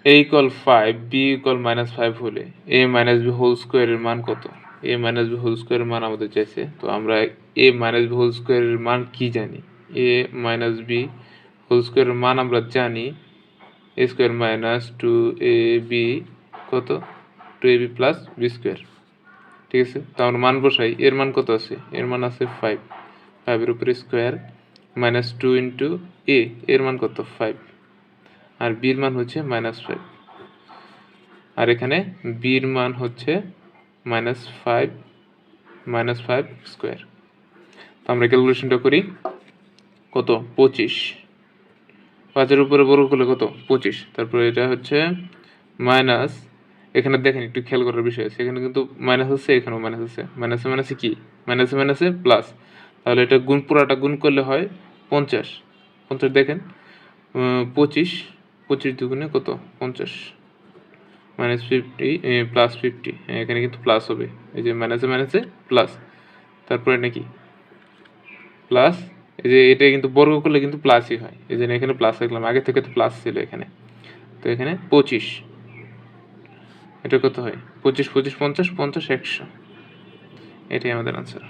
a equal 5 b equal -5 হলে a minus b whole স্কোয়ারের মান কত? a মাইনাস b হোল স্কোয়ারের মান আমাদের চাইছে, তো আমরা a মাইনাস b হোল স্কোয়ারের মান কি জানি? a মাইনাস b হোল স্কোয়ারের মান আমরা জানি a স্কোয়ার মাইনাস 2ab কত? 2ab plus b square. ঠিক আছে, তো আমরা মান বসাই। এর মান কত আছে? এর মান আছে 5, 5 এর উপরে স্কোয়ার মাইনাস 2 ইন্টু a, এর মান কত? 5, আর বির মান হচ্ছে -5, আর এখানে বির মান হচ্ছে -5 স্কোয়ার। তো আমরা ক্যালকুলেশনটা করি। কত? 25, 5-এর উপরে বর্গ করলে কত? 25। তারপরে এটা হচ্ছে মাইনাস, এখানে দেখেন একটু খেয়াল করার বিষয় আছে, এখানে কিন্তু মাইনাস আছে, এখানেও মাইনাস আছে, মাইনাসে মাইনাসে কি? মাইনাসে মাইনাসে প্লাস, তাহলে এটা গুণ, পুরাটা গুণ করলে হয় 50। 50 দেখেন 25, 25 দুগুণে কত? 50, -50 প্লাস 50, এখানে কিন্তু প্লাস হবে, এই যে মাইনাসে মাইনাসে প্লাস, তারপরে নাকি প্লাস, এই যে এটা কিন্তু বর্গ করলে কিন্তু প্লাসই হয়, এই জন্য এখানে প্লাস রাখলাম, আগে থেকে তো প্লাস ছিল এখানে। তো এখানে 25, এটা কত হয়? 25, 25, 50, 50, 100, এটাই আমাদের আনসার।